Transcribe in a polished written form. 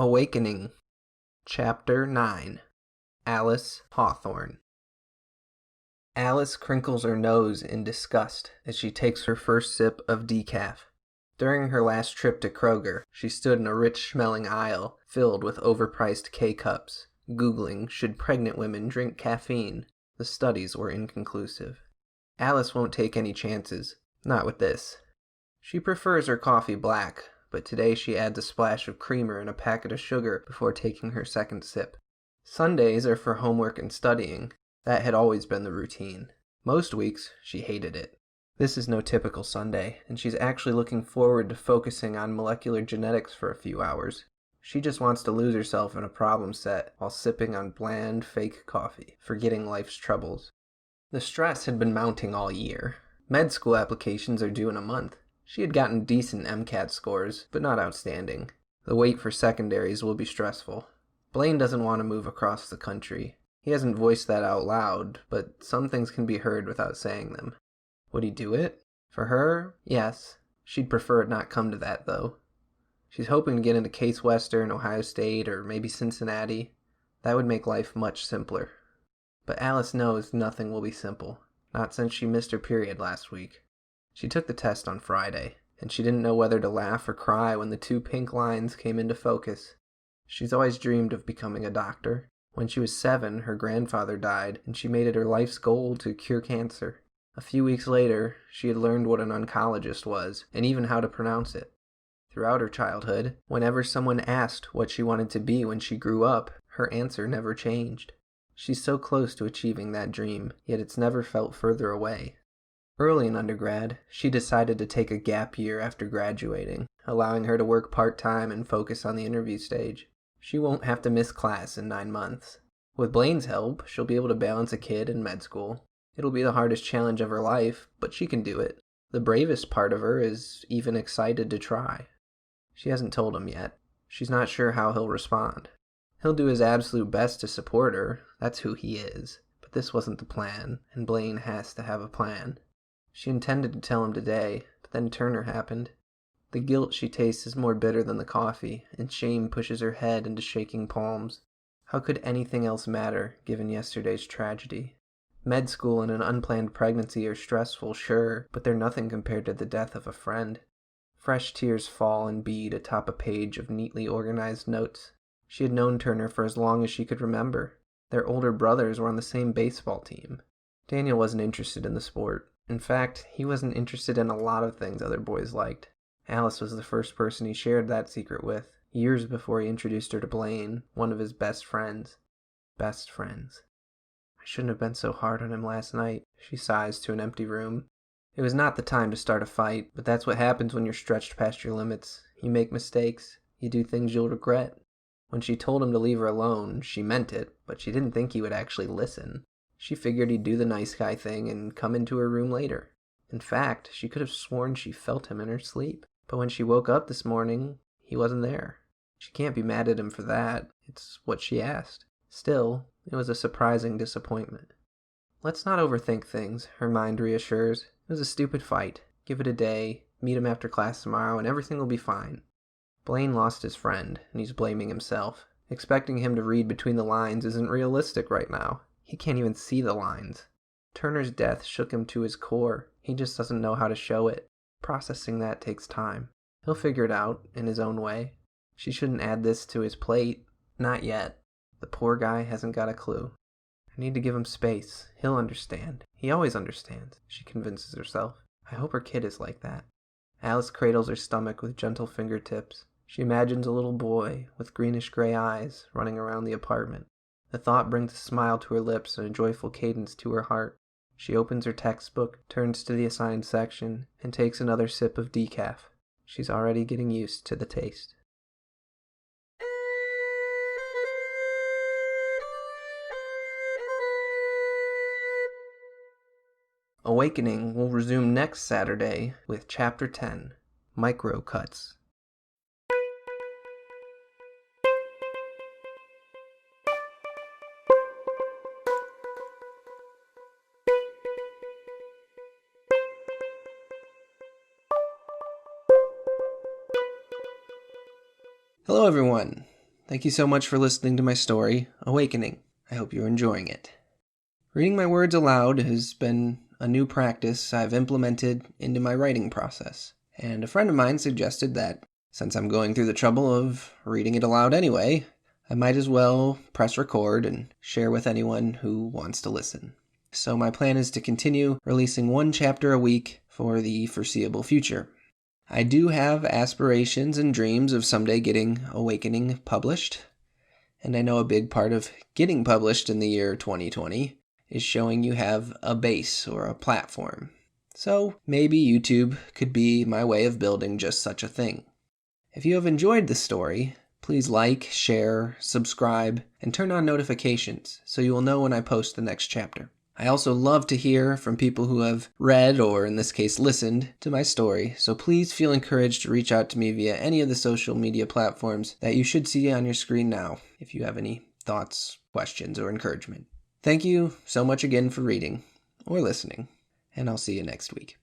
Awakening, Chapter 9, Alice Hawthorne. Alice crinkles her nose in disgust as she takes her first sip of decaf. During her last trip to Kroger, she stood in a rich-smelling aisle filled with overpriced K-cups, Googling, should pregnant women drink caffeine? The studies were inconclusive. Alice won't take any chances, not with this. She prefers her coffee black, but today she adds a splash of creamer and a packet of sugar before taking her second sip. Sundays are for homework and studying. That had always been the routine. Most weeks, she hated it. This is no typical Sunday, and she's actually looking forward to focusing on molecular genetics for a few hours. She just wants to lose herself in a problem set while sipping on bland, fake coffee, forgetting life's troubles. The stress had been mounting all year. Med school applications are due in a month. She had gotten decent MCAT scores, but not outstanding. The wait for secondaries will be stressful. Blaine doesn't want to move across the country. He hasn't voiced that out loud, but some things can be heard without saying them. Would he do it? For her, yes. She'd prefer it not come to that, though. She's hoping to get into Case Western, Ohio State, or maybe Cincinnati. That would make life much simpler. But Alice knows nothing will be simple. Not since she missed her period last week. She took the test on Friday, and she didn't know whether to laugh or cry when the two pink lines came into focus. She's always dreamed of becoming a doctor. When she was 7, her grandfather died, and she made it her life's goal to cure cancer. A few weeks later, she had learned what an oncologist was, and even how to pronounce it. Throughout her childhood, whenever someone asked what she wanted to be when she grew up, her answer never changed. She's so close to achieving that dream, yet it's never felt further away. Early in undergrad, she decided to take a gap year after graduating, allowing her to work part-time and focus on the interview stage. She won't have to miss class in 9 months. With Blaine's help, she'll be able to balance a kid and med school. It'll be the hardest challenge of her life, but she can do it. The bravest part of her is even excited to try. She hasn't told him yet. She's not sure how he'll respond. He'll do his absolute best to support her. That's who he is. But this wasn't the plan, and Blaine has to have a plan. She intended to tell him today, but then Turner happened. The guilt she tastes is more bitter than the coffee, and shame pushes her head into shaking palms. How could anything else matter, given yesterday's tragedy? Med school and an unplanned pregnancy are stressful, sure, but they're nothing compared to the death of a friend. Fresh tears fall and bead atop a page of neatly organized notes. She had known Turner for as long as she could remember. Their older brothers were on the same baseball team. Daniel wasn't interested in the sport. In fact, he wasn't interested in a lot of things other boys liked. Alice was the first person he shared that secret with, years before he introduced her to Blaine, one of his best friends. Best friends. I shouldn't have been so hard on him last night, she sighs to an empty room. It was not the time to start a fight, but that's what happens when you're stretched past your limits. You make mistakes. You do things you'll regret. When she told him to leave her alone, she meant it, but she didn't think he would actually listen. She figured he'd do the nice guy thing and come into her room later. In fact, she could have sworn she felt him in her sleep. But when she woke up this morning, he wasn't there. She can't be mad at him for that. It's what she asked. Still, it was a surprising disappointment. Let's not overthink things, her mind reassures. It was a stupid fight. Give it a day, meet him after class tomorrow, and everything will be fine. Blaine lost his friend, and he's blaming himself. Expecting him to read between the lines isn't realistic right now. He can't even see the lines. Turner's death shook him to his core. He just doesn't know how to show it. Processing that takes time. He'll figure it out in his own way. She shouldn't add this to his plate. Not yet. The poor guy hasn't got a clue. I need to give him space. He'll understand. He always understands, she convinces herself. I hope her kid is like that. Alice cradles her stomach with gentle fingertips. She imagines a little boy with greenish-gray eyes running around the apartment. The thought brings a smile to her lips and a joyful cadence to her heart. She opens her textbook, turns to the assigned section, and takes another sip of decaf. She's already getting used to the taste. Awakening will resume next Saturday with Chapter 10, Micro Cuts. Hello everyone! Thank you so much for listening to my story, Awakening. I hope you're enjoying it. Reading my words aloud has been a new practice I've implemented into my writing process, and a friend of mine suggested that, since I'm going through the trouble of reading it aloud anyway, I might as well press record and share with anyone who wants to listen. So my plan is to continue releasing one chapter a week for the foreseeable future. I do have aspirations and dreams of someday getting Awakening published, and I know a big part of getting published in the year 2020 is showing you have a base or a platform. So maybe YouTube could be my way of building just such a thing. If you have enjoyed this story, please like, share, subscribe, and turn on notifications so you will know when I post the next chapter. I also love to hear from people who have read, or in this case listened, to my story, so please feel encouraged to reach out to me via any of the social media platforms that you should see on your screen now if you have any thoughts, questions, or encouragement. Thank you so much again for reading or listening, and I'll see you next week.